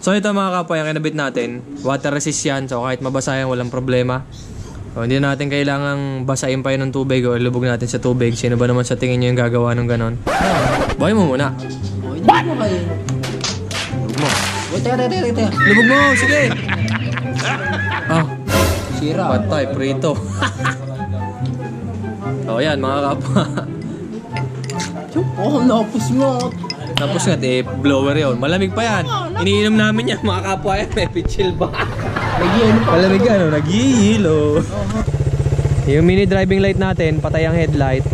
So ito mga kapwa, yung kinabit natin, water resist yan. So kahit mabasa yan, walang problema. So, hindi natin kailangang basahin pa yun ng tubig o ilubog natin sa tubig. Sino ba naman sa tingin nyo yung gagawa ng ganon? Buhay mo muna. Hindi mo kayo. Lubog mo. Wait, teka. Lubog mo, sige. Ah, Sira. patay, prito. So yan mga kapwa. Oh, napos mo. Tapos nga, blower yun. Malamig pa yan. Iniinom namin yan mga kapwa yan. May chill ba? Malamig yan, no? Nag-yilo. Yung mini driving light natin, patay ang headlight.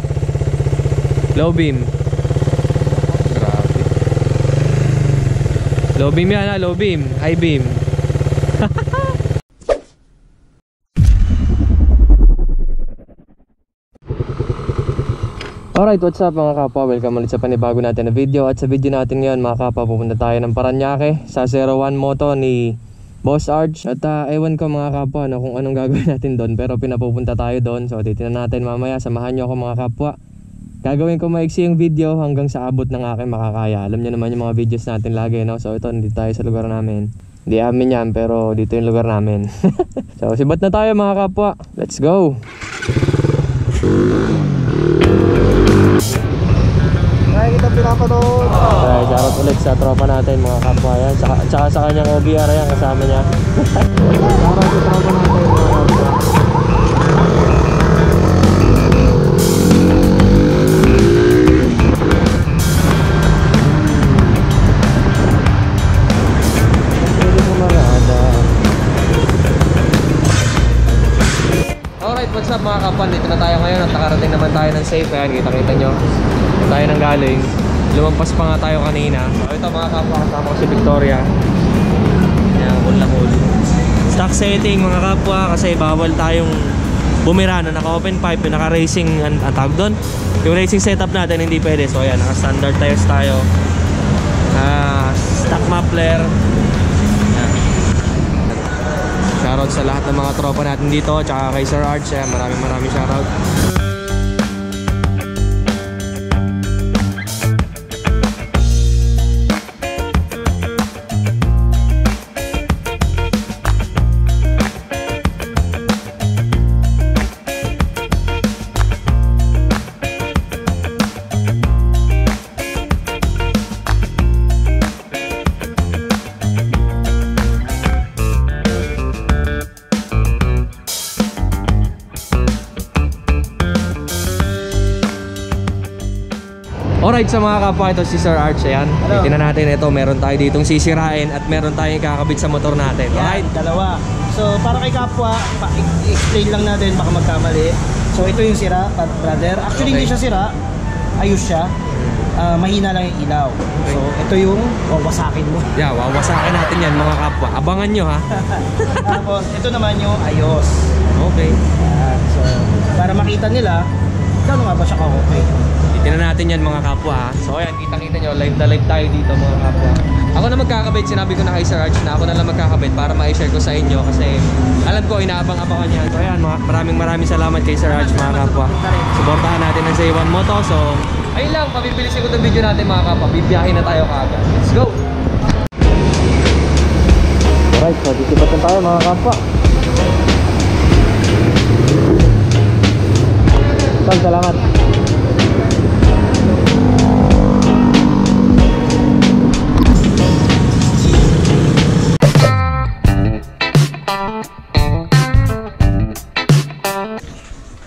Low beam. Grabe. Low beam yan ha, low beam. High beam. Alright, what's up mga kapwa? Welcome ulit sa panibago natin na video. At sa video natin ngayon mga kapwa, pupunta tayo ng Paranaque sa 01 Moto ni Boss Arch. At ewan ko mga kapwa kung anong gagawin natin doon, pero pinapupunta tayo doon. So titignan natin mamaya, samahan nyo ako mga kapwa. Gagawin ko maiksi yung video hanggang sa abot ng aking makakaya. Alam nyo naman yung mga videos natin lagi, no? So ito, nandito tayo sa lugar namin. Hindi amin yan, pero dito yung lugar namin. So sibat na tayo mga kapwa. Let's go! Kaya kita pinapanood. Okay, shoutout ulit sa tropa natin mga kapwa yan. Tsaka sa kanyang OBR yan, kasama niya. Shoutout sa tropa natin mga kapwa. Alright, what's up mga kapwa? Dito na tayo ngayon at nakarating naman tayo ng safe. Ayan, kita-kita nyo tayo nang galing. Lumampas pa nga tayo kanina. So ito mga kapwa, kasama ko si Victoria. Ayan, ulang-ul. Stock setting mga kapwa, kasi bawal tayong bumira na naka-open pipe, yung naka-racing, ang tawag doon. Yung racing setup natin hindi pwede. So ayan, naka-standard tires tayo. Stock muffler. Ayan. Shoutout sa lahat ng mga tropa natin dito, tsaka kay Sir Arch. Ayan, maraming shoutout. Alright, sa mga kapwa, ito si Sir Arch. Ayan, tingnan natin ito. Meron tayo ditong sisirain at meron tayong kakabit sa motor natin. Alright? Dalawa. So para kay kapwa, explain lang natin, baka magkamali. So ito yung sira, brother. Actually hindi siya sira, ayos siya. Mahina lang yung ilaw. So ito yung wawasakin mo. Yeah, wawasakin natin yan mga kapwa. Abangan nyo ha. Tapos ito naman yung ayos. Okay. Yan. So para makita nila kano nga ba siya ka-okay. Titignan natin yan mga kapwa ha. So ayan, kita-kita nyo, live na live tayo dito mga kapwa. Ako na magkakabit, sinabi ko na kay Sir Arch na ako na lang magkakabit para ma-share ko sa inyo, kasi alam ko inaabang-abangan yan. So ayan, maraming salamat kay Sir Arch mga kapwa. Suportahan natin ang 01 Moto. So ayun lang, pabibilisin ko itong video natin mga kapwa. Bibiyahin na tayo kaagad. Let's go! Alright, so titibatan tayo mga kapwa. Salamat.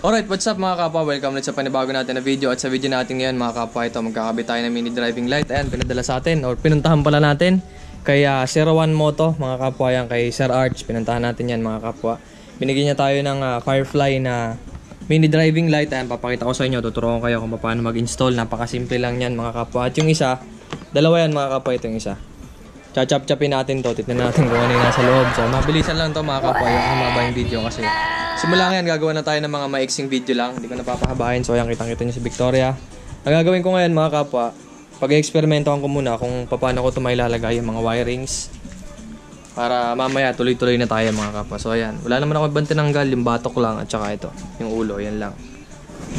Alright, what's up mga kapwa? Welcome ulit sa panibago natin na video. At sa video natin ngayon mga kapwa, ito magkakabit tayo ng mini driving light. Ayan, pinadala sa atin or pinuntahan pala natin kay 01 Moto mga kapwa, yan kay Sir Arch. Pinuntahan natin yan mga kapwa. Binigyan niya tayo ng Firefly na mini driving light. Ayan, papakita ko sa inyo, tuturuan ko kayo kung paano mag-install. Napakasimple lang yan mga kapwa. At yung isa, dalawa yan mga kapwa, itong isa. Chachap-chapin natin to, tignan natin kung ano yung nasa loob. So mabilisan lang to mga kapwa, yung humaba yung video kasi simula ngayon gagawa na tayo ng mga maiksing video lang, hindi ko napapahabahin. So ayan, kitang-kita nyo si Victoria. Ang gagawin ko ngayon mga kapwa, pag-eksperimentohan ko muna kung paano ko ito mailalagay yung mga wirings para mamaya tuloy-tuloy na tayo mga kapwa. So ayan, wala naman ako ibang tinanggal, yung batok lang at saka ito, yung ulo, yan lang.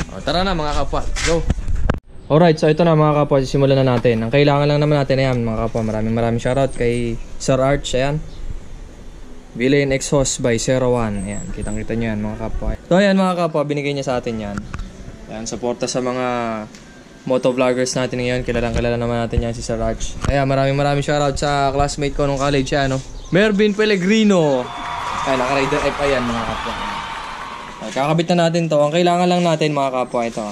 O, tara na mga kapwa, go! Alright, so ito na mga kapwa, simulan na natin. Ang kailangan lang naman natin, ayan mga kapwa, maraming shoutout kay Sir Arch, ayan. Villain Exhaust by 01, ayan, kitang-kita nyo yan mga kapwa. So ayan mga kapwa, binigay niya sa atin yan. Ayan, suporta sa mga motovloggers natin ngayon, kilalang-kilala naman natin yan si Sir Arch. Ayan, maraming shoutout sa classmate ko nung college, ano, Mervin Pellegrino. Ayan, naka-Rider F, ayan mga kapwa. Kakabit na natin to. Ang kailangan lang natin mga kapwa, ito.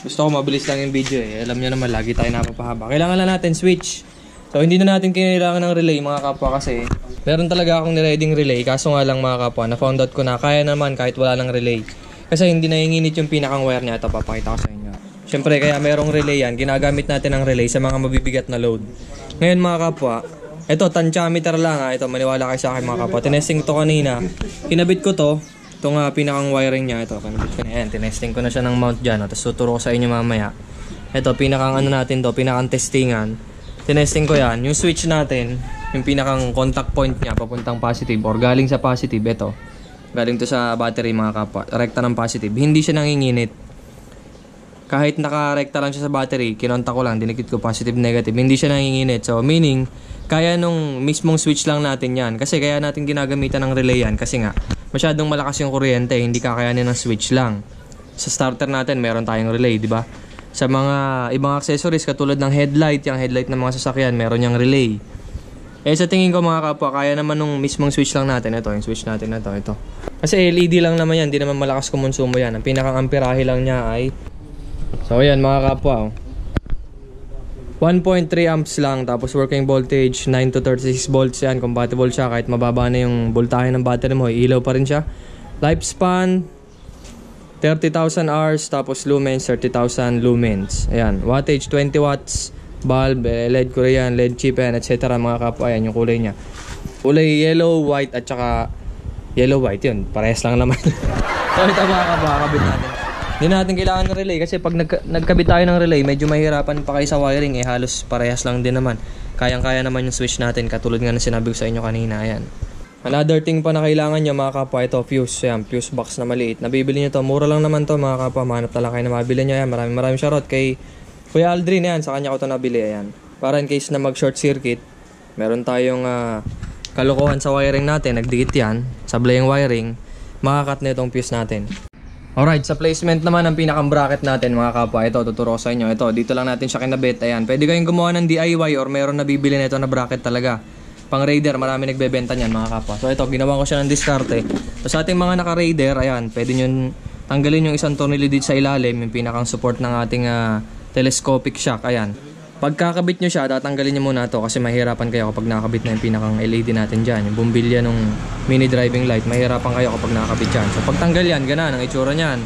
Gusto ko mabilis lang yung video eh. Alam nyo naman, lagi tayo napapahaba. Kailangan lang natin switch. So, hindi na natin kailangan ng relay mga kapwa kasi meron talaga akong nireading relay. Kaso nga lang mga kapwa, na-found out ko na kaya naman kahit wala ng relay. Kasi hindi nanginginit yung pinakang wire niya. Ito, papakita ko sa inyo. Siyempre, kaya merong relay yan. Ginagamit natin ang relay sa mga mabibigat na load. Ngayon mga kapwa, ito, tantiometer lang ha. Ito, maniwala kayo sa akin mga kapwa. Tinesting to kanina. Kinabit ko to. Itong pinakang wiring niya, ito, kanabit ko na yan. Tinesting ko na siya ng mount dyan. Tapos tuturo ko sa inyo mamaya. Ito, pinakang ano natin to, pinakang testingan. Tinesting ko yan. Yung switch natin, yung pinakang contact point niya, papuntang positive or galing sa positive, ito. Galing to sa battery mga kapwa. Rekta ng positive. Hindi siya nanginginit. Kahit nakarekta lang siya sa battery, kinontak ko lang, dinikit ko positive, negative. Hindi siya nanginginit. So, meaning, kaya nung mismong switch lang natin yan. Kasi kaya natin ginagamitan ng relay yan. Kasi nga, masyadong malakas yung kuryente, hindi kakayanin ng switch lang. Sa starter natin, meron tayong relay, di ba? Sa mga ibang accessories, katulad ng headlight, yung headlight ng mga sasakyan, meron yung relay. Eh sa tingin ko mga kapwa, kaya naman nung mismong switch lang natin, ito, yung switch natin na ito. Kasi LED lang naman yan, hindi naman malakas kumonsumo yan. Ang pinakang amperahe lang niya ay, so ayan mga kapwa, 1.3 amps lang, tapos working voltage 9 to 36 volts yan, compatible siya kahit mababa na yung voltahe ng battery mo, ilaw pa rin siya. Lifespan 30,000 hours, tapos lumens 30,000 lumens. Ayan, wattage 20 watts, bulb, LED Korean, LED chip yan, etc. mga kapwa. Ayan yung kulay niya, kulay yellow, white at saka yellow white, yun parehas lang naman. So ito mga kapwa, kabit natin. Hindi natin kailangan ng relay kasi pag nagkabit tayo ng relay, medyo mahirapan pa kayo sa wiring eh, halos parehas lang din naman. Kayang-kaya naman yung switch natin, katulad nga na sinabi ko sa inyo kanina. Ayan. Another thing pa na kailangan nyo mga kapwa, ito fuse. Ayan, fuse box na maliit. Nabibili nyo to, mura lang naman to mga kapwa. Mahanap talaga kayo na mabili nyo. Ayan, maraming shoutout kay Kuya Aldrin. Ayan, sa kanya ko to nabili. Ayan. Para in case na mag short circuit, meron tayong kalokohan sa wiring natin, nagdikit yan, sablay yung wiring, makakat na itong fuse natin. Alright, sa placement naman ng pinakang bracket natin mga kapwa, ito tuturo ko sa inyo. Ito, dito lang natin siya kinabit. Ayan, pwede kayong gumawa ng DIY or meron nabibili na ito na bracket talaga. Pang Raider, marami nagbebenta niyan mga kapwa. So ito, ginawa ko siya ng diskarte. So sa ating mga naka-Raider, ayan, pwede nyo tanggalin yung isang tornilyo dito sa ilalim, yung pinakang support ng ating telescopic shock. Ayan. Pagkakabit nyo siya, tatanggalin nyo muna to kasi mahirapan kayo kapag nakakabit na yung pinakang LED natin dyan. Yung bumbilya nung mini driving light, mahirapan kayo kapag nakakabit yan. So pagtanggal yan, ganun ang itsura nyan.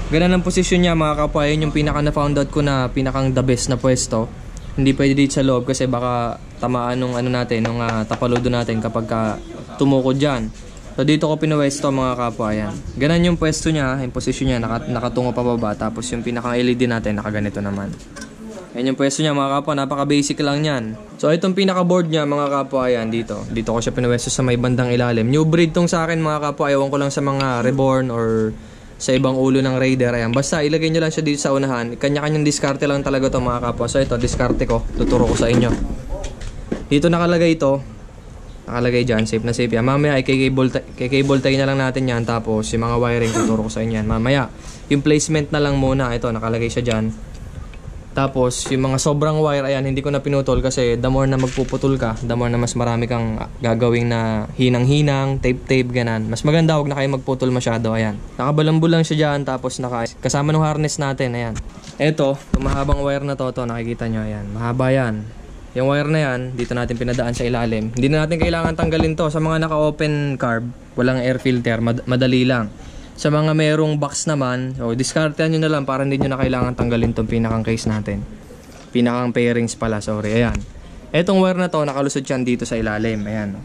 Ganun ang posisyon niya mga kapwa. Yun yung pinaka na-found out ko na pinakang the best na pwesto. Hindi pwede dito sa loob kasi baka tamaan nung ano natin, nung tapaludo natin kapag tumukod dyan. So dito ko pinuwesto mga kapwa. Yan. Ganun yung pwesto niya, yung posisyon niya, nakatungo pa baba. Tapos yung pinakang LED natin, nakaganito naman. Yan yung pwesto niya mga kapwa, napaka-basic lang yan. So itong pinaka-board niya mga kapwa, yan dito. Dito ko siya pinuwesto sa may bandang ilalim. New breed tong sa akin mga kapwa, ewan ko lang sa mga reborn or sa ibang ulo ng Raider. Ayan. Basta ilagay nyo lang siya dito sa unahan. Kanya-kanyang diskarte lang talaga to mga kapwa. So ito, diskarte ko, tuturo ko sa inyo. Dito nakalagay ito. Nakalagay dyan, safe na safe yan. Mamaya ay kay-cable tie na lang natin yan. Tapos yung mga wiring tuturo ko sa inyo yan. Mamaya, yung placement na lang muna. Ito, nakalagay siya dyan. Tapos, yung mga sobrang wire, ayan, hindi ko na pinutol kasi the more na magpuputol ka, the more na mas marami kang gagawing na hinang-hinang, tape-tape, ganan. Mas maganda, huwag na kayo magputol masyado, ayan. Nakabalambol lang siya dyan, tapos kasama ng harness natin, ayan. Eto, yung mahabang wire na to, nakikita nyo, ayan. Mahaba yan. Yung wire na yan, dito natin pinadaan sa ilalim. Hindi na natin kailangan tanggalin to. Sa mga naka-open carb, walang air filter, madali lang. Sa mga merong box naman, so diskartehan nyo na lang para hindi nyo na kailangan tanggalin itong pinakang case natin. Pinakang pairings pala, sorry. Ayan. Etong wire na to, nakalusot yan dito sa ilalim. Ayan.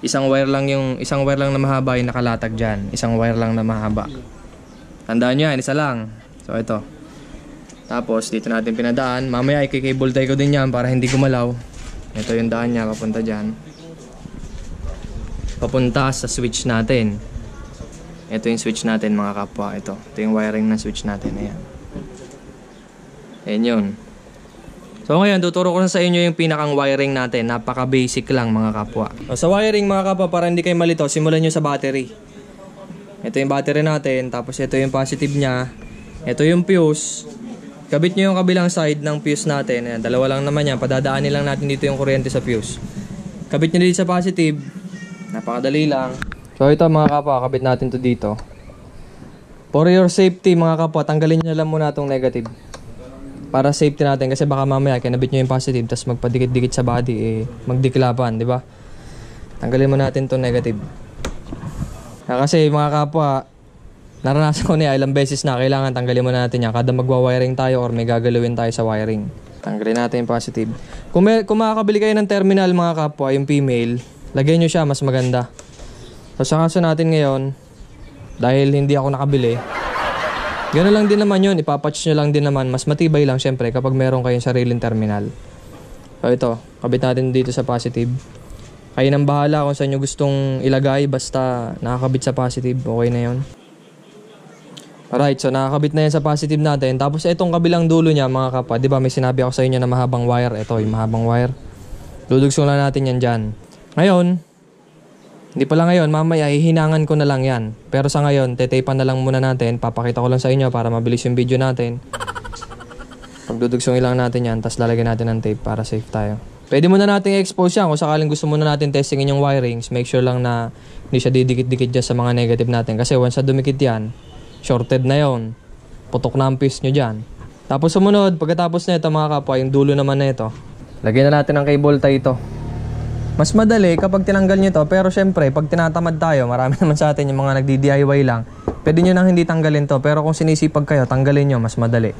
Isang wire lang na mahaba yung nakalatag dyan. Isang wire lang na mahaba. Tandaan nyo yan, isa lang. So ito. Tapos dito natin pinadaan. Mamaya i-cable tie ko din yan para hindi gumalaw. Ito yung daan niya, papunta dyan. Papunta sa switch natin. Ito yung switch natin mga kapwa. Ito yung wiring ng switch natin. Ayan. Ayan yun. So ngayon, tuturo ko na sa inyo yung pinakang wiring natin. Napaka-basic lang mga kapwa. So, sa wiring mga kapwa, para hindi kayo malito, simulan nyo sa battery. Ito yung battery natin, tapos ito yung positive niya. Ito yung fuse. Kabit nyo yung kabilang side ng fuse natin. Ayan, dalawa lang naman yan. Padadaanin lang natin dito yung kuryente sa fuse. Kabit nyo dito sa positive. Napakadali lang. So ito mga kapwa, kabit natin to dito. For your safety mga kapwa, tanggalin nyo lang muna itong negative. Para safety natin, kasi baka mamaya kinabit nyo yung positive tapos magpadikit-dikit sa body, magdiklapan, di ba? Tanggalin mo natin itong negative. Kasi mga kapwa, naranasan ko niya ilang beses na kailangan tanggalin mo natin yan kada magwa-wiring tayo or may gagalawin tayo sa wiring. Tanggalin natin yung positive. Kung makakabili kayo ng terminal mga kapwa, yung female, lagyan nyo siya, mas maganda. So sa kaso natin ngayon, dahil hindi ako nakabili, gano'n lang din naman yun, ipapatch nyo lang din naman, mas matibay lang syempre kapag meron kayong sariling terminal. So ito, kabit natin dito sa positive. Kayo nang bahala kung saan nyo gustong ilagay, basta nakakabit sa positive, okay na yun. Alright, so nakakabit na yan sa positive natin. Tapos itong kabilang dulo niya mga kapwa, di ba may sinabi ako sa inyo na mahabang wire, ito yung mahabang wire. Dudugsong lang natin yan dyan. Ngayon, hindi pala ngayon, mamaya hihinangan ko na lang yan. Pero sa ngayon, tetapan na lang muna natin. Papakita ko lang sa inyo para mabilis yung video natin. Pagdudugsongin lang natin yan, tapos lalagyan natin ng tape para safe tayo. Pwede muna natin i-expose yan. Kung sakaling gusto muna natin testingin yung wirings, make sure lang na hindi siya didikit-dikit dyan sa mga negative natin. Kasi once na dumikit yan, shorted na yon, putok na ang fuse nyo dyan. Tapos sumunod, pagkatapos na ito mga kapwa, yung dulo naman na ito, lagyan na natin ng cable tie ito. Mas madali kapag tinanggal nyo to, pero syempre pag tinatamad tayo, marami naman sa atin yung mga nagdi-DIY lang, pwede nyo nang hindi tanggalin to, pero kung sinisipag kayo, tanggalin nyo, mas madali.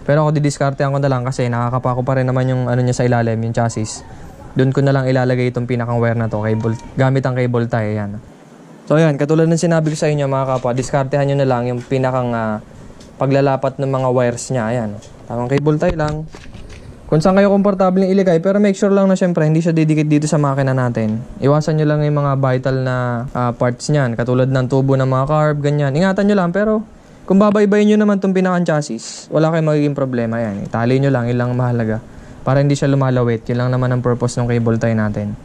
Pero ako didiskartehan ko na lang kasi nakakapako pa rin naman yung ano niya sa ilalim, yung chassis. Doon ko na lang ilalagay itong pinakang wire na to, cable, gamit ang cable tie, yan. So ayan, katulad ng sinabi ko sa inyo mga kapwa, diskartehan nyo na lang yung pinakang paglalapat ng mga wires nya, ayan. Tamang cable tie lang. Kung saan kayo komportable ilagay, pero make sure lang na syempre hindi siya didikit dito sa makina natin. Iwasan nyo lang yung mga vital na parts niyan, katulad ng tubo ng mga carb, ganyan. Ingatan nyo lang, pero kung babaybayin nyo naman itong pinakang chassis, wala kayong magiging problema yan. Itali nyo lang, ilang mahalaga. Para hindi siya lumalawit, yun lang naman ang purpose ng cable tie natin.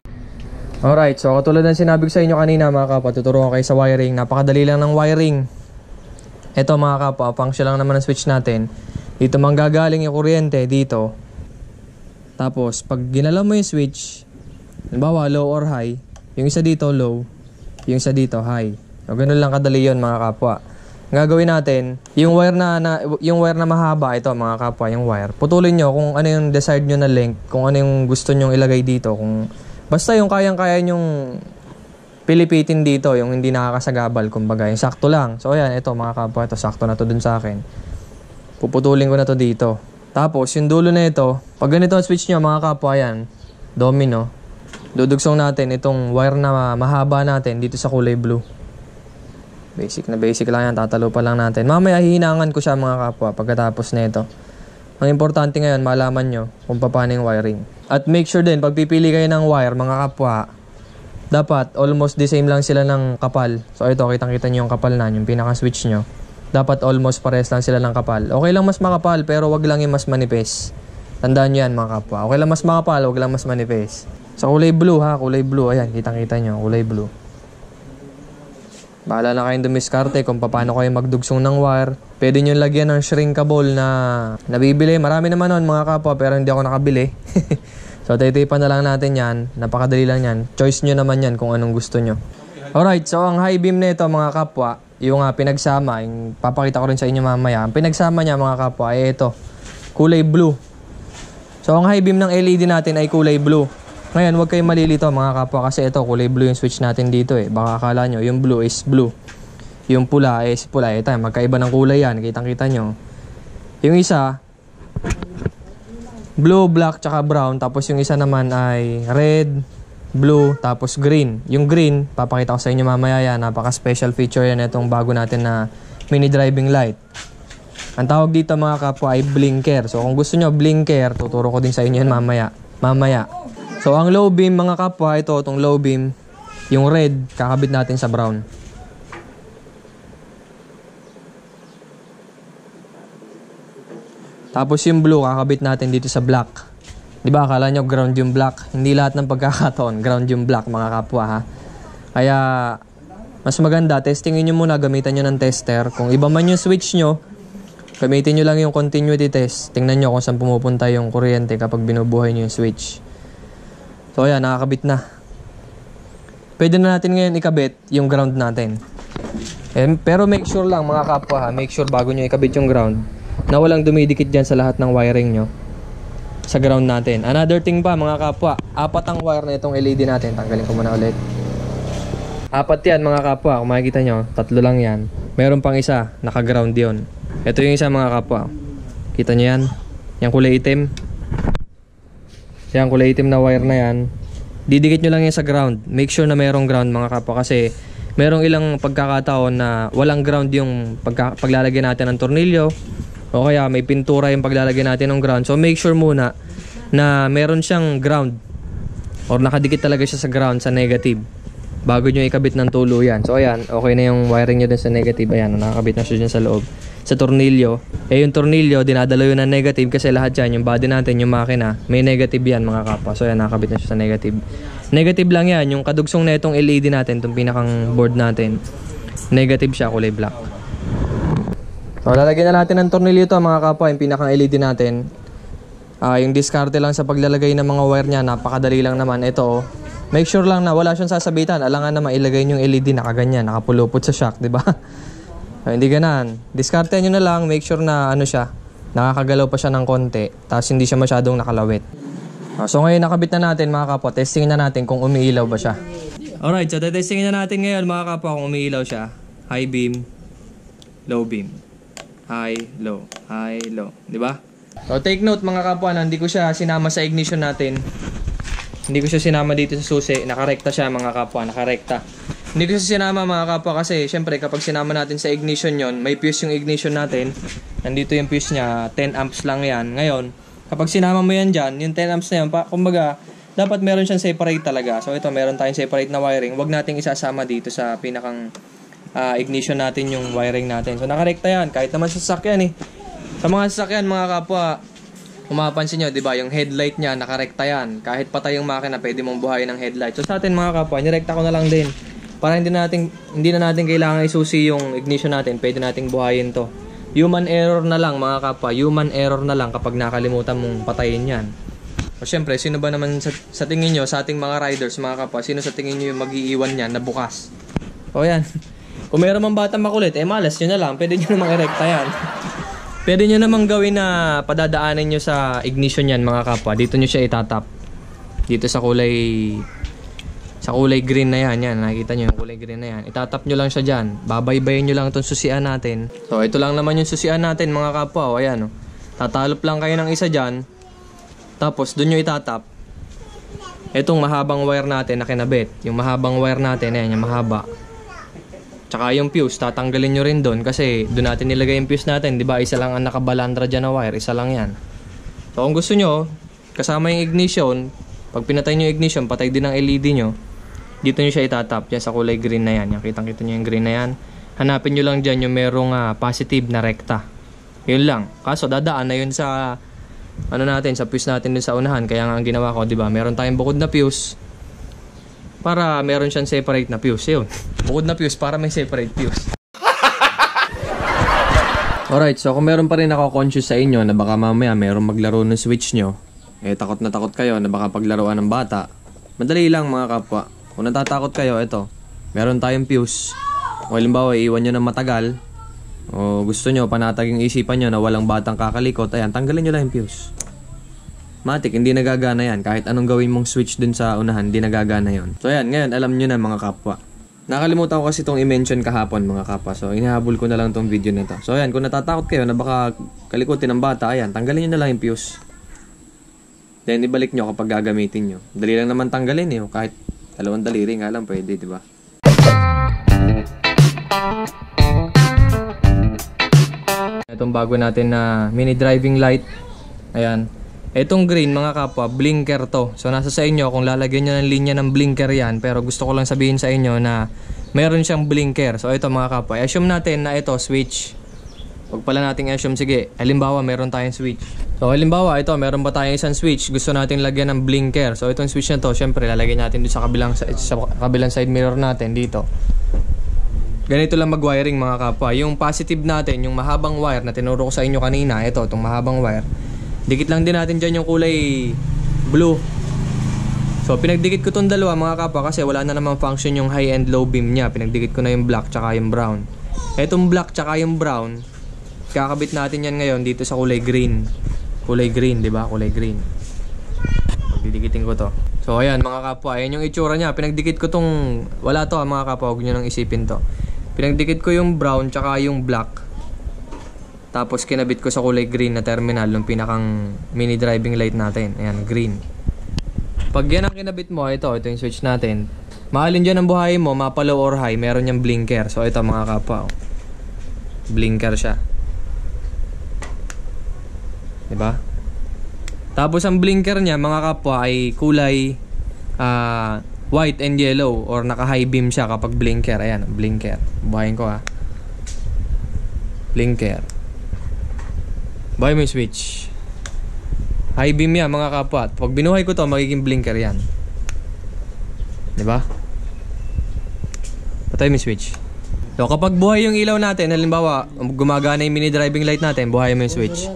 Alright, so katulad ng sinabi ko sa inyo kanina mga kapwa, tuturuan kayo sa wiring. Napakadali lang ng wiring. Ito mga kapwa, function lang naman ang switch natin. Dito manggagaling yung kuryente, dito. Tapos, pag ginalaw mo yung switch, halimbawa low or high, yung isa dito low, yung isa dito high. So, ganun lang kadali yun mga kapwa. Ang gagawin natin, yung wire na mahaba, ito mga kapwa, yung wire. Putulin nyo kung ano yung desired nyo na length, kung ano yung gusto nyo ilagay dito. Basta yung kayang-kaya nyong pilipitin dito, yung hindi nakakasagabal, kumbaga, yung sakto lang. So, ayan, ito mga kapwa, ito sakto na to dun sa akin. Puputulin ko na to dito. Tapos, yung dulo na ito, pag ganito ang switch nyo, mga kapwa, yan, domino. Dudugsong natin itong wire na mahaba natin dito sa kulay blue. Basic na basic lang yan, tatalo pa lang natin. Mamaya, hihinangan ko siya, mga kapwa, pagkatapos na ito. Ang importante ngayon, malaman nyo kung paano yung wiring. At make sure din, pag pipili kayo ng wire, mga kapwa, dapat almost the same lang sila ng kapal. So, ito, kitang-kita nyo yung kapal na, yung pinaka-switch nyo. Dapat almost pares lang sila ng kapal. Okay lang mas makapal, pero wag lang yung mas manipis. Tandaan nyo yan mga kapwa. Okay lang mas makapal, wag lang mas manipis. Sa kulay blue ha, kulay blue. Ayan, kitang-kita nyo, kulay blue. Bahala na kayong dumiskarte kung paano kayo magdugsong ng wire. Pwede nyo lagyan ng shrinkable na nabibili. Marami naman nun mga kapwa, pero hindi ako nakabili. So, titipan na lang natin yan. Napakadali lang yan. Choice nyo naman yan kung anong gusto nyo. Alright, so ang high beam na ito mga kapwa, yung pinagsama, yung papakita ko rin sa inyo mamaya. Ang pinagsama niya mga kapwa ay ito, kulay blue. So ang high beam ng LED natin ay kulay blue. Ngayon, huwag kayong malilito mga kapwa kasi ito, kulay blue yung switch natin dito eh. Baka akala nyo, yung blue is blue. Yung pula is pula. Ito, magkaiba ng kulay yan. Kitang-kita nyo. Yung isa, blue, black, tsaka brown. Tapos yung isa naman ay red, blue, tapos green. Yung green, papakita ko sa inyo mamaya yan. Napaka-special feature yan itong bago natin na mini driving light. Ang tawag dito mga kapwa ay blinker. So kung gusto nyo blinker, tuturo ko din sa inyo yan mamaya. So ang low beam mga kapwa, ito, itong low beam, yung red, kakabit natin sa brown. Tapos yung blue, kakabit natin dito sa black. Diba, akala nyo ground yung black. Hindi lahat ng pagkakataon, ground yung black mga kapwa ha. Kaya, mas maganda, testingin nyo muna, gamitan nyo ng tester. Kung iba man yung switch nyo, gamitin nyo lang yung continuity test. Tingnan nyo kung saan pumupunta yung kuryente kapag binubuhay nyo yung switch. So ayan, nakakabit na. Pwede na natin ngayon ikabit yung ground natin. Pero make sure lang mga kapwa ha, make sure bago nyo ikabit yung ground, na walang dumidikit dyan sa lahat ng wiring nyo sa ground natin. Another thing pa mga kapwa, 4 ang wire na itong LED natin. Tanggalin ko muna ulit. 4 yan mga kapwa, kung makikita nyo, 3 lang yan. Meron pang isa, naka-ground yun. Ito yung isa mga kapwa. Kita nyo yan? Yung kulay itim. Yan, kulay itim na wire na yan. Didikit nyo lang yan sa ground. Make sure na merong ground mga kapwa, kasi merong ilang pagkakataon na walang ground yung paglalagay natin ng tornilyo, o kaya may pintura yung paglalagay natin ng ground. So make sure muna na meron siyang ground or nakadikit talaga siya sa ground, sa negative, bago nyo ikabit ng tulo yan. So ayan, okay na yung wiring nyo din sa negative. Ayan, nakakabit na siya dyan sa loob sa tornilyo. Yung tornilyo dinadalo yun ng negative, kasi lahat yan, yung body natin, yung makina, may negative yan mga kapwa. So ayan, nakakabit na siya sa negative. Negative lang yan, yung kadugsong na itong LED natin, itong pinakang board natin, negative siya, kulay black. So lalagyan na natin ng tornilyo ito mga kapwa, yung pinakang LED natin. Yung diskarte lang sa paglalagay ng mga wire niya, napakadali lang naman. Ito make sure lang na wala siyang sasabitan. Alangan naman ilagay yung LED nakaganyan, nakapulupot sa shock, di ba? So, hindi ganan. Diskarte nyo na lang, make sure na ano siya, nakakagalaw pa siya ng konti, tapos hindi siya masyadong nakalawit. So ngayon nakabit na natin mga kapwa, testingin na natin kung umiilaw ba siya. Alright, so testingin na natin ngayon mga kapwa kung umiilaw siya. High beam, low beam. High, low, di ba? So take note mga kapwa, na hindi ko siya sinama sa ignition natin. Hindi ko siya sinama dito sa susi, nakarekta siya mga kapwa, nakarekta. Hindi ko siya sinama mga kapwa kasi syempre kapag sinama natin sa ignition yon, may fuse yung ignition natin. Nandito yung fuse niya, 10 amps lang yan. Ngayon, kapag sinama mo yan dyan, yung 10 amps na yan, kumbaga, dapat meron siyang separate talaga. So ito, meron tayong separate na wiring. Huwag nating isasama dito sa pinakang ignition natin yung wiring natin. So nakarekta yan, kahit naman sa sasakyan eh. Sa mga sasakyan mga kapwa, kung mapapansin nyo, diba, yung headlight nya nakarekta yan. Kahit patay yung makina, pwede mong buhayin ng headlight. So sa atin mga kapwa, nirekta ko na lang din. Para hindi na natin kailangan isusi yung ignition natin, pwede nating buhayin to. Human error na lang mga kapwa, human error na lang kapag nakalimutan mong patayin yan. O syempre, sino ba naman sa tingin nyo, sa ating mga riders mga kapwa, sino sa tingin nyo yung mag-iiwan yan na bukas? O yan. Kung meron mang batang makulit, malas nyo na lang. Pwede nyo namang erekta yan. Pwede nyo namang gawin na padadaanin nyo sa ignition yan mga kapwa. Dito nyo siya itatap. Dito sa kulay green na yan. Nakikita nyo yung kulay green na yan. Itatap nyo lang siya dyan. Babaybayin nyo lang itong susian natin. So ito lang naman yung susian natin mga kapwa. O ayan o. Tatalop lang kayo ng isa dyan. Tapos doon nyo itatap. Itong mahabang wire natin na kinabit. Yung mahabang wire natin, ayan yung mahaba. Tsaka yung fuse, tatanggalin nyo rin doon kasi doon natin nilagay yung fuse natin. Diba, isa lang ang nakabalandra dyan na wire, isa lang yan. So kung gusto nyo, kasama yung ignition, pag pinatay nyo yung ignition, patay din ang LED nyo, dito nyo siya itatap, dyan sa kulay green na yan. Kitang-kita nyo yung green na yan. Hanapin nyo lang dyan yung merong positive na rekta. Yun lang. Kaso dadaan na yun sa natin, sa fuse natin dun sa unahan. Kaya nga ang ginawa ko, diba, meron tayong bukod na fuse para meron siyang separate na fuse. Yun. Bukod na fuse para may separate fuse. Alright, so kung meron pa rin ako conscious sa inyo na baka mamaya meron maglaro ng switch nyo, takot na takot kayo na baka paglaruan ng bata, madali lang mga kapwa. Kung natatakot kayo, ito, meron tayong fuse. O halimbawa, iiwan nyo ng matagal, o gusto nyo, panatag yung isipan nyo na walang batang kakalikot, ayan, tanggalin nyo lang yung fuse. Matik, hindi nagagana yan. Kahit anong gawin mong switch dun sa unahan, hindi nagagana yon. So ayan, ngayon alam nyo na mga kapwa. Nakalimutan ko kasi itong i-mention kahapon mga kapwa. So inihabol ko na lang itong video na to. So ayan, kung natatakot kayo na baka kalikutin ng bata, ayan, tanggalin nyo na lang yung fuse. Then ibalik nyo kapag gagamitin nyo. Dali lang naman tanggalin eh. Kahit dalawang daliri nga lang pwede, diba? Itong bago natin na mini driving light. Ayan. Itong green mga kapwa, blinker to. So nasa sa inyo kung lalagyan nyo ng linya ng blinker yan. Pero gusto ko lang sabihin sa inyo na meron siyang blinker. So ito mga kapwa, assume natin na ito switch. Huwag pala nating assume, sige, halimbawa meron tayong switch. So halimbawa, ito, meron ba tayong isang switch, gusto natin lagyan ng blinker. So itong switch na to, syempre, lalagyan natin doon sa kabilang side mirror natin dito. Ganito lang mag-wiring mga kapwa. Yung positive natin, yung mahabang wire na tinuro ko sa inyo kanina, ito, itong mahabang wire. Dikit lang din natin dyan yung kulay blue. So pinagdikit ko itong dalawa mga kapwa kasi wala na namang function yung high and low beam niya. Pinagdikit ko na yung black tsaka yung brown. Itong black tsaka yung brown, kakabit natin yan ngayon dito sa kulay green. Kulay green, di ba? Kulay green. Didikitin ko to. So ayan mga kapwa, ayan yung itsura niya. Pinagdikit ko tong, wala to mga kapwa, huwag nyo nang isipin to. Pinagdikit ko yung brown tsaka yung black. Tapos kinabit ko sa kulay green na terminal, yung pinakang mini driving light natin. Ayan, green. Pag yan ang kinabit mo, ito yung switch natin. Mahalin dyan ang buhayin mo, mapa low or high, meron yung blinker. So ito mga kapwa, oh. Blinker siya. Diba? Tapos ang blinker niya mga kapwa ay kulay white and yellow or naka high beam siya kapag blinker. Ayan, blinker. Buhayin ko ha. Blinker. Buhay mo yung switch. High beam yan mga kapwa. Pag binuhay ko to, magiging blinker yan. Diba? Patay mo yung switch. So kapag buhay yung ilaw natin, halimbawa gumagana yung mini driving light natin, buhay mo yung switch.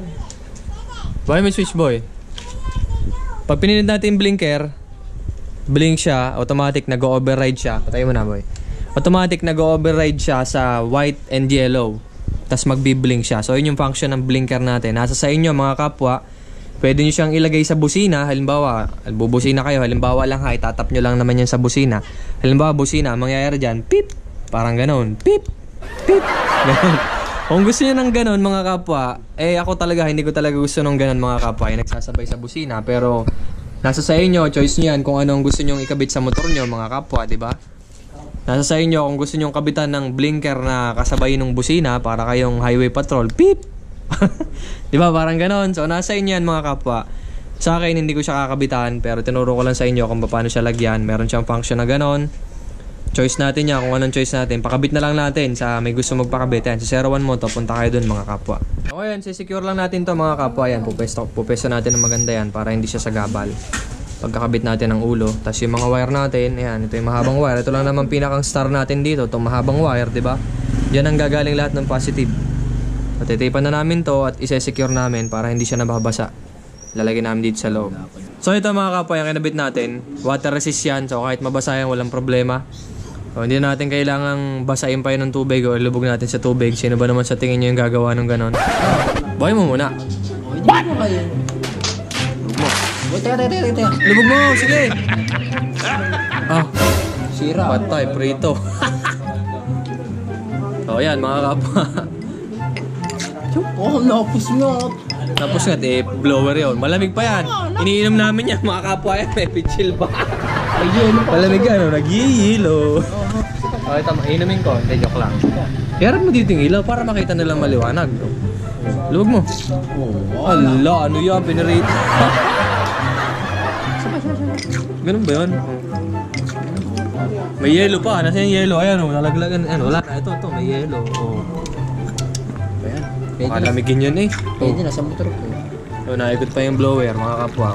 Buhay mo yung switch, boy. Pag pinindot natin yung blinker, blink siya, automatic nag-override siya. Patay mo na, boy. Automatic nag-override siya sa white and yellow. Tapos magbi-blink siya. So yun yung function ng blinker natin. Nasa sa inyo mga kapwa. Pwede nyo siyang ilagay sa busina. Halimbawa, bubusina kayo. Halimbawa lang ha, itatap nyo lang naman yan sa busina. Halimbawa, busina, mangyayari dyan, pip! Parang ganon. Pip! Pip! Ganon. Kung gusto nyo ng ganon mga kapwa, ako talaga, hindi ko talaga gusto ng ganon mga kapwa. Yung nagsasabay sa busina. Pero, nasa sa inyo, choice nyo yan kung anong gusto nyo ikabit sa motor nyo mga kapwa, di ba? Nasa sa inyo kung gusto nyo kabitan ng blinker na kasabay ng busina para kayong highway patrol. Pip! Di ba parang ganon? So nasa inyo yan mga kapwa. Sa akin hindi ko siya kakabitan, pero tinuro ko lang sa inyo kung paano siya lagyan. Meron siyang function na ganon. Choice natin yan kung anong choice natin. Pakabit na lang natin sa may gusto magpakabit. Yan, sa 01 Moto, punta kayo dun mga kapwa. So ngayon, sisecure lang natin to mga kapwa. Yan, pupesto natin ng maganda yan para hindi siya sagabal. Pagkakabit natin ng ulo. Tapos yung mga wire natin, ayan, ito yung mahabang wire. Ito lang naman pinakang star natin dito, itong mahabang wire, di ba? Diyan ang gagaling lahat ng positive. Titipan na namin to at isa-secure namin para hindi siya nababasa. Lalagyan namin dito sa loob. So ito mga kapwa, yung kinabit natin, water resist yan. So kahit mabasa yan, walang problema. So hindi natin kailangang basahin pa yun ng tubig o ilubog natin sa tubig. Sino ba naman sa tingin nyo yung gagawa ng ganon? Buhay mo muna. What mo kayo? Lubog mo. Wait, teka. Lubog mo, sige. Sira. Patay, prito. So yan mga kapwa. Napos mo. Tapos nga, blower yun. Malamig pa yan. Iniinom namin yan, mga kapwa yan. May chill ba? Malamig yan, nag-yelo. Okay, tama. Inumin ko. Hindi, joke lang. Iharap mo dito yung ilaw para makita nilang maliwanag. Luwag mo. Ala, ano yan? Pinarate. Ganun ba yun? May yelo pa. Nasa yung yelo? Ayan, nalaglagan. Wala na. Ito. May yelo. Makalamigin yun eh. Pwede na sa motor ko. So, naikot pa yung blower, mga kapwa.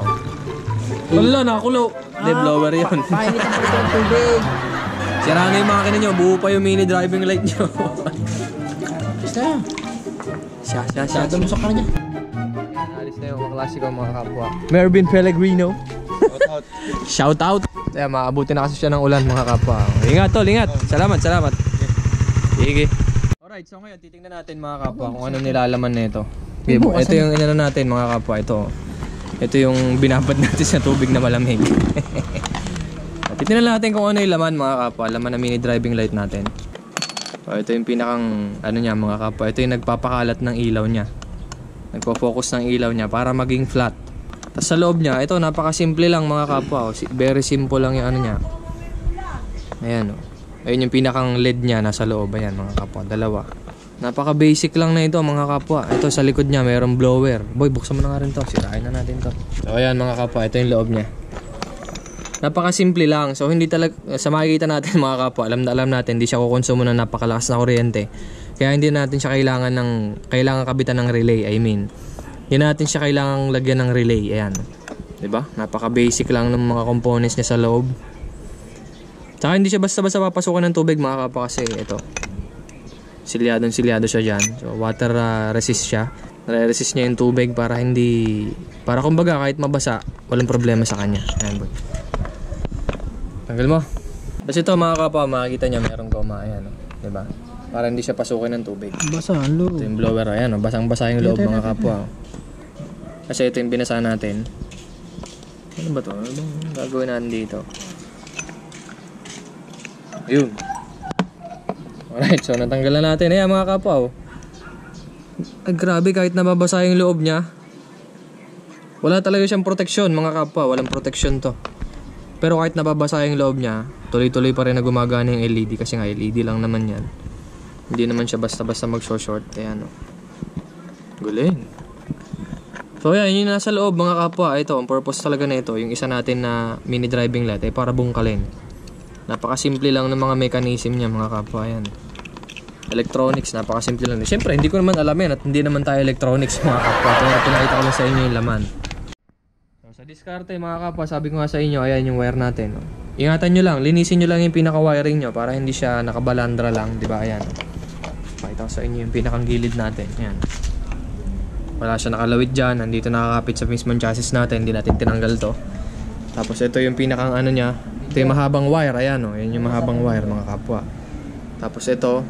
Wala, nakakulo. Hindi, blower yun. Painit ang pagkakas ng tubig. Sira na yung makina nyo, buo pa yung mini driving light nyo. Basta. Siya. Mo sa kanya. Alis na yung mga klasiko, mga kapwa. Mervin Pellegrino. Shout out. Kaya maabuti na kasi siya ng ulan, mga kapwa. Ingat tol, ingat. Salamat. Sige. Alright, so ngayon titingnan natin mga kapwa kung anong nilalaman nito. Ito yung inano natin mga kapwa. Ito yung binabad natin sa tubig na malamig. Titingnan natin kung ano yung laman mga kapwa. Laman na mini driving light natin. So, ito yung pinakang ano niya mga kapwa. Ito yung nagpapakalat ng ilaw niya. Nagpo-focus ng ilaw niya para maging flat. Tapos sa loob niya, ito napakasimple lang mga kapwa. Very simple lang yung ano niya. Ayan o. Ayun yung pinakang LED niya nasa loob. Ayan mga kapwa, dalawa. Napaka basic lang na ito mga kapwa. Ito sa likod niya mayroong blower. Boy, buksan mo na nga rin to. Sirain na natin to. So ayan mga kapwa, ito yung loob niya. Napakasimple lang. So hindi talaga, sa makikita natin mga kapwa, alam natin hindi siya kukonsumo ng napakalakas na kuryente. Kaya hindi natin siya kailangan kabitan ng relay, I mean. Hindi natin siya kailangang lagyan ng relay. Ayan. 'Di ba? Napaka basic lang ng mga components niya sa loob. Tsaka hindi siya basta-basta papasukan ng tubig mga kapwa, kasi ito. Silyado siya diyan. So water resist siya. Resist niya yung tubig para kumbaga kahit mabasa, walang problema sa kanya. Ayan, boy. Tanggal mo. Kasi ito mga kapwa, makikita nyo merong goma. Ayan, diba? Para hindi siya pasukin ng tubig. Basa ang loob. Ito yung blower. Ayan, basang-basa yung loob mga kapwa. Kasi ito yung binasa natin. Ano ba ito? Ano bang gagawin natin dito? Ayun. Alright, so natanggal na natin. Ayan mga kapwa. Ay, grabe, kahit nababasa yung loob niya. Wala talaga siyang proteksyon mga kapwa. Walang proteksyon to. Pero kahit nababasa yung loob niya, tuloy-tuloy pa rin na gumagana yung LED, kasi nga LED lang naman yan. Hindi naman siya basta-basta mag-short. Ayan, o. Galing. So yan, yun yung nasa loob mga kapwa. Ito, ang purpose talaga na ito, yung isa natin na mini driving light, ay para bungkalin. Napakasimple lang ng mga mechanism niya mga kapwa. Ayan. Electronics, napakasimple lang. Siyempre, hindi ko naman alam yan at hindi naman tayo electronics mga kapwa. Pero pinakita ko lang sa inyo yung laman. Sa diskarte mga kapwa, sabi ko nga sa inyo, ayan yung wire natin. Ingatan nyo lang, linisin nyo lang yung pinaka-wiring nyo para hindi siya nakabalandra lang, di ba? Ayan. Pakita ko sa inyo yung pinakang gilid natin. Ayan. Wala siya nakalawit dyan, nandito nakakapit sa mismong chassis natin, hindi natin tinanggal to. Tapos ito yung pinakang ano niya, ito yung mahabang wire, ayan o, yan yung mahabang wire mga kapwa. Tapos ito,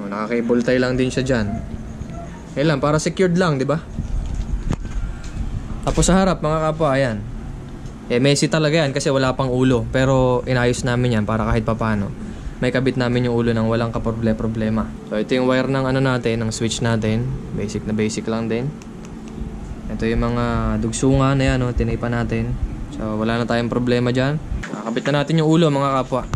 naka-cable tie lang din siya dyan. Ayan lang, para secured lang, di ba? Tapos sa harap mga kapwa, ayan. Messy talaga yan kasi wala pang ulo. Pero inayos namin yan para kahit papano may kabit namin yung ulo ng walang kaproblema. So ito yung wire ng ano natin, ng switch natin. Basic na basic lang din. Ito yung mga dugsungan na yan, tinaypan natin. So wala na tayong problema dyan. Nakakabit na natin yung ulo mga kapwa.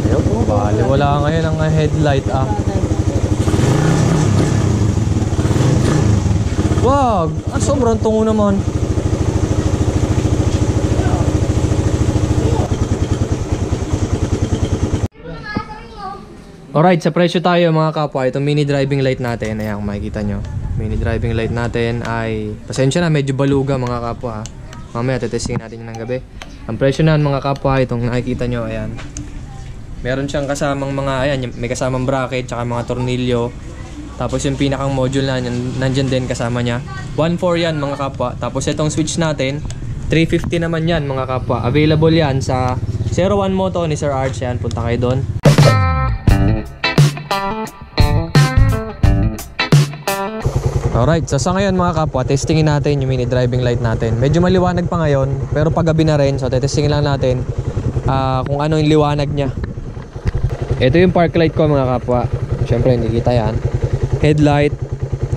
Ayun po, bali wala ngayon ang headlight Wag! Sobrang tungo naman. Alright, sa presyo tayo mga kapwa. Itong mini driving light natin, ayan kung makikita nyo. Mini driving light natin ay, pasensya na, medyo baluga mga kapwa. Mamaya tetesting natin yun ng gabi. Ang presyo na mga kapwa, itong nakikita nyo, ayan. Meron siyang kasamang mga, ayan, may kasamang bracket, tsaka mga tornilyo. Tapos yung pinakang module na nandyan din kasama niya. 1.4 yan mga kapwa. Tapos itong switch natin, 350 naman yan mga kapwa. Available yan sa 01 Moto ni Sir Arch. Yan, punta kayo doon. Alright, so sa ngayon mga kapwa, testingin natin yung mini driving light natin. Medyo maliwanag pa ngayon, pero paggabi na rin. So testingin lang natin kung ano yung liwanag niya. Ito yung park light ko mga kapwa. Siyempre hindi kita yan. Headlight,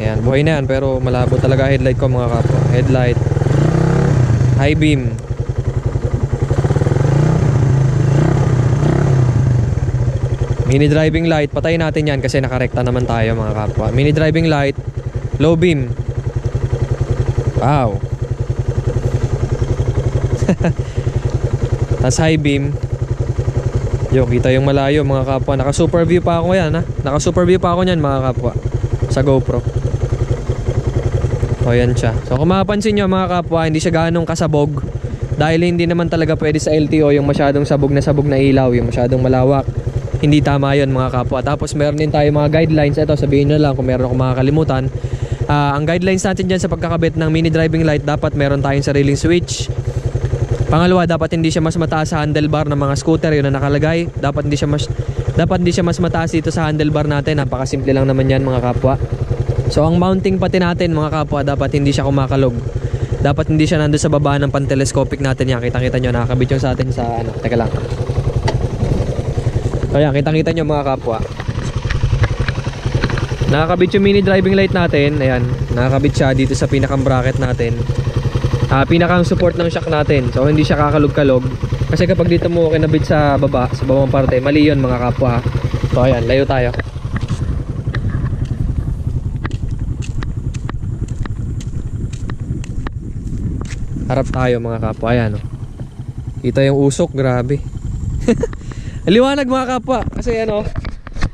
ayan, buhay na yan pero malabo talaga headlight ko mga kapwa. Headlight, high beam, mini driving light, patayin natin yan kasi nakarekta naman tayo mga kapwa. Mini driving light, low beam. Wow. Tas high beam. Yo, kita yung malayo mga kapwa. Naka super view pa ako yan Naka super view pa ako niyan mga kapwa sa GoPro. O yan siya. So kung mapapansin nyo mga kapwa, hindi siya ganong kasabog. Dahil hindi naman talaga pwede sa LTO yung masyadong sabog na ilaw, yung masyadong malawak. Hindi tama yun mga kapwa. Tapos meron din tayo mga guidelines. Ito, sabihin nyo lang kung meron akong makakalimutan. Ang guidelines natin dyan sa pagkakabit ng mini driving light, dapat meron tayong sariling switch. Pangalawa, dapat hindi siya mas mataas sa handlebar ng mga scooter, yun na nakalagay. Dapat hindi siya mas mataas dito sa handlebar natin. Napakasimple lang naman yan mga kapwa. So ang mounting pati natin mga kapwa, dapat hindi siya kumakalog. Dapat hindi siya nandun sa baba ng pan-telescopic natin. Yan, kitang-kita nyo, nakakabit yung sa atin sa teka lang. So yan, kitang-kita nyo mga kapwa. Nakakabit yung mini driving light natin. Ayan, nakakabit siya dito sa pinakang bracket natin. Pinakang support ng shock natin. So hindi siya kakalog-kalog. Kasi kapag dito mo kinabit sa baba, sa babang parte, mali yun mga kapwa. So ayan, layo tayo. Harap tayo mga kapwa. Ayan oh. Kita yung usok, grabe. Liwanag mga kapwa. Kasi ano,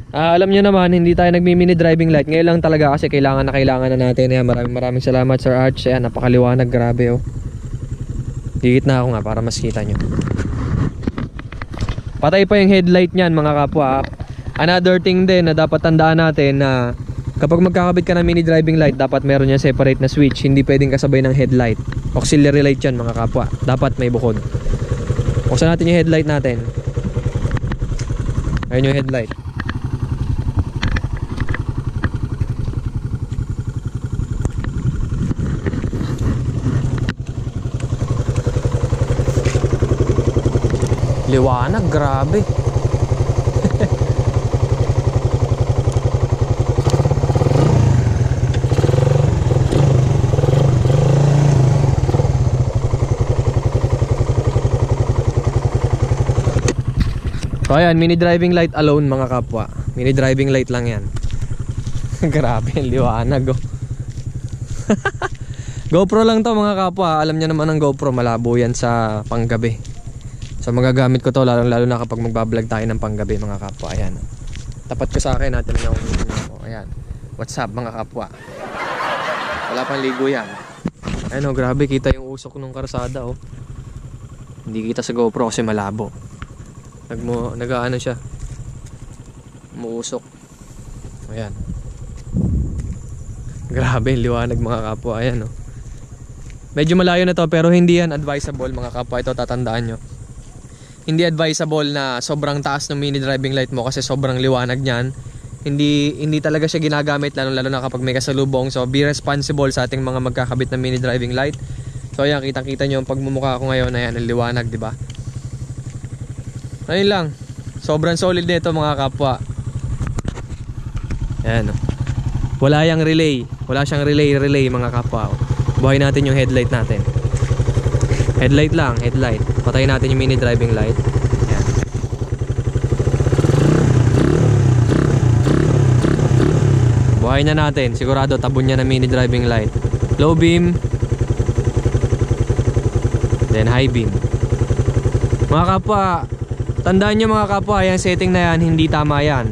alam nyo naman, hindi tayo nagmi-mini driving light. Ngayon lang talaga kasi kailangan na natin. Ayan, maraming salamat Sir Arch. Ayan, napakaliwanag, grabe oh. Dikit na ako nga para mas kita nyo. Patay pa yung headlight nyan mga kapwa. Another thing din na dapat tandaan natin na kapag magkakabit ka ng mini driving light, dapat meron yan separate na switch. Hindi pwedeng kasabay ng headlight. Auxiliary light yan mga kapwa. Dapat may bukod. Buksan natin yung headlight natin. Ayun yung headlight. Liwanag, grabe. So ayan, mini driving light alone mga kapwa. Mini driving light lang yan. Grabe, liwanag oh. GoPro lang to mga kapwa. Alam niyo naman ang GoPro, malabo yan sa panggabi. So magagamit ko to lalo na kapag magbablog tayo ng panggabi mga kapwa. Ayan. Tapat ko sa akin natin yung ayan. What's up mga kapwa? Wala pang ligo yan. Ayun oh, grabe, kita yung usok ng karsada oh. Hindi kita sa GoPro kasi malabo. Nag-ano siya. Umuusok. Ayan. Grabe, liwanag mga kapwa. Ayan oh. Medyo malayo na to pero hindi yan advisable mga kapwa. Ito tatandaan nyo. Hindi advisable na sobrang taas ng mini driving light mo kasi sobrang liwanag niyan. Hindi talaga siya ginagamit lalo na kapag may kasalubong. So be responsible sa ating mga magkakabit ng mini driving light. So ayan, kitang-kita nyo yung pagmumukha ko ngayon. Ayan, ang liwanag, di ba? Ayun lang. Sobrang solid nito mga kapwa. Ayan. Wala yang relay. Wala siyang relay mga kapwa. Buhay natin yung headlight natin. Headlight lang, headlight. Patayin natin yung mini driving light. Ayan. Buhay na natin. Sigurado tabon niya na mini driving light. Low beam. Then high beam. Mga kapwa, tandaan nyo mga kapwa, yung setting na yan, hindi tama yan.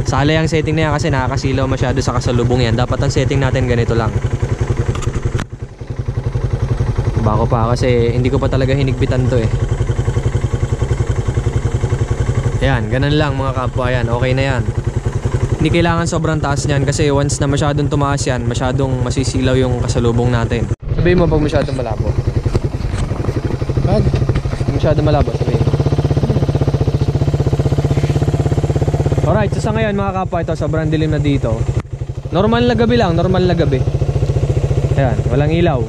Sala yung setting na yan kasi nakakasilaw masyado sa kasalubong yan. Dapat ang setting natin ganito lang. Bako pa kasi hindi ko pa talaga hinigpitan to eh. Yan, ganun lang mga kapwa yan. Okay na yan. Hindi kailangan sobrang taas niyan kasi once na masyadong tumaas yan, masyadong masisilaw yung kasalubong natin. Sabihin mo pag masyadong malabo. Pag masyadong malabo, sabihin. Alright, so sa ngayon mga kapwa, ito sobrang dilim na dito. Normal na gabi lang, normal na gabi. Ayan, walang ilaw.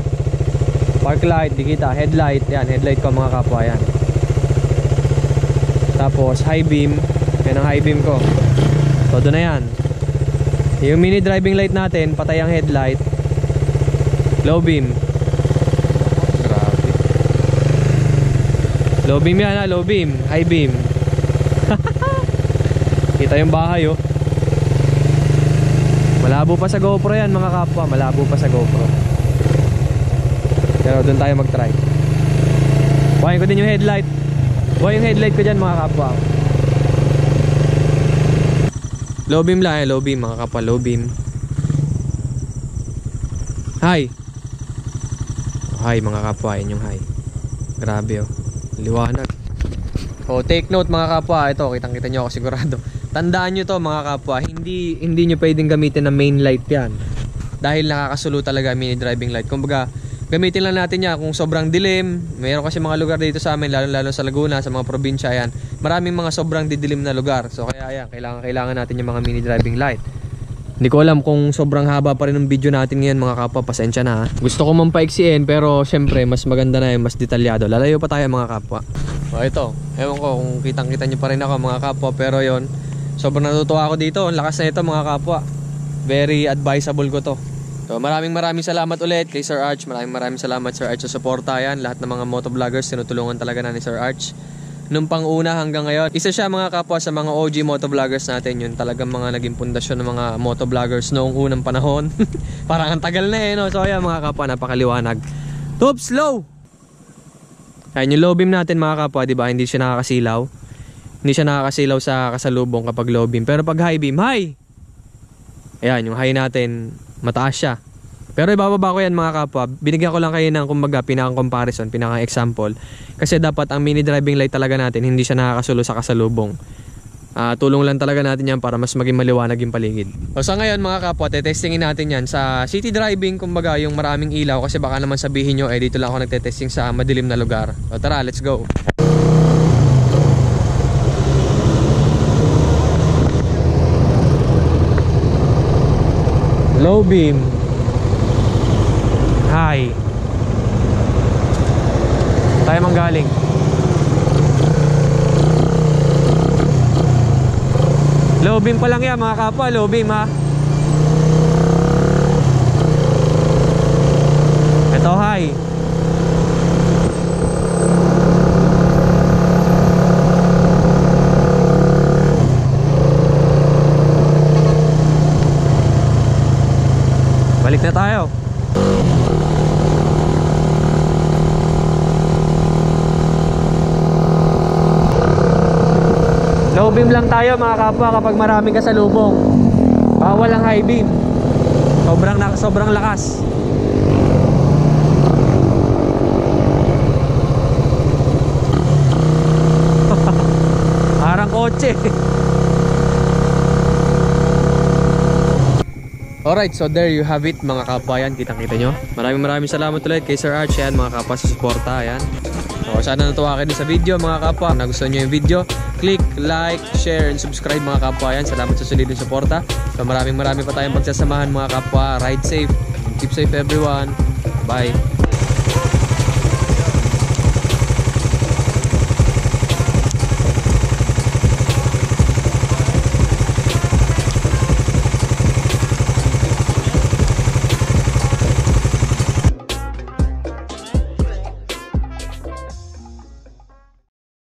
Park light, di kita, headlight. Ayan, headlight ko mga kapwa, ayan. Tapos high beam. Yan ang high beam ko. Todo na yan. Yung mini driving light natin, patay ang headlight. Low beam. Grabe. Low beam yan ha, low beam. High beam. Kita yung bahay oh. Malabo pa sa GoPro yan mga kapwa. Malabo pa sa GoPro. Pero doon tayo mag-try. Buhayin ko din yung headlight. Buhayin yung headlight ko dyan mga kapwa. Low beam lang eh. Low beam mga kapwa. Low beam. High. High mga kapwa. Yan yung high. Grabe oh. Liwanag. Oh, take note mga kapwa. Ito, kitang-kita nyo ako sigurado. Tandaan nyo to mga kapwa, hindi nyo pwedeng gamitin na main light yan dahil nakakasulo talaga mini driving light. Kumbaga, gamitin lang natin yan kung sobrang dilim. Mayroon kasi mga lugar dito sa amin, lalo sa Laguna, sa mga probinsya yan. Maraming mga sobrang didilim na lugar. So kaya yan, kailangan natin yung mga mini driving light. Hindi ko alam kung sobrang haba pa rin ng video natin ngayon mga kapwa, pasensya na ha. Gusto ko mampaiksiin pero syempre mas maganda na yung mas detalyado. Lalayo pa tayo mga kapwa. So ito, ewan ko kung kitang-kita nyo pa rin ako mga kapwa, pero yon. Sobrang natutuwa ako dito. Ang lakas na ito mga kapwa. Very advisable ko to. So maraming salamat ulit kay Sir Arch. Maraming salamat Sir Arch sa suporta yan. Lahat ng mga motovloggers tinutulungan talaga na ni Sir Arch. Nung pang-una hanggang ngayon, isa siya mga kapwa sa mga OG motovloggers natin. Yun talagang mga naging pundasyon ng mga motovloggers noong unang panahon. Parang ang tagal na eh no. So ayan mga kapwa, napakaliwanag. Top slow! Ayan, yung low beam natin mga kapwa, di ba? Hindi siya nakakasilaw. Hindi siya nakakasilaw sa kasalubong kapag low beam. Pero pag high beam, high! Ayan, yung high natin, mataas siya. Pero ibababa ko yan mga kapwa. Binigyan ko lang kayo ng kumbaga pinaka-comparison, pinaka-example. Kasi dapat ang mini driving light talaga natin, hindi siya nakakasulo sa kasalubong. Tulong lang talaga natin yan para mas maging maliwanag yung paligid. So sa ngayon mga kapwa, testingin natin yan sa city driving, kumbaga yung maraming ilaw. Kasi baka naman sabihin nyo, dito lang ako nagtetesting sa madilim na lugar. So tara, let's go. Low beam, high. Tayo manggaling. Low beam pa lang yan mga kapwa, low beam ha. Ito high. Balik na tayo. Low beam lang tayo mga kapwa kapag maraming kasalubong. Bawal ang high beam. Sobrang lakas. Parang kotse. Alright, so there you have it mga kapwa, yan, kitang-kita nyo. Maraming salamat ulit kay Sir Arch, yan mga kapwa sa suporta, yan. So sana natuwa kayo sa video mga kapwa. Kung nagustuhan nyo yung video, click, like, share, and subscribe mga kapwa, yan. Salamat sa solid yung suporta. So marami pa tayong pagsasamahan mga kapwa. Ride safe, keep safe everyone. Bye.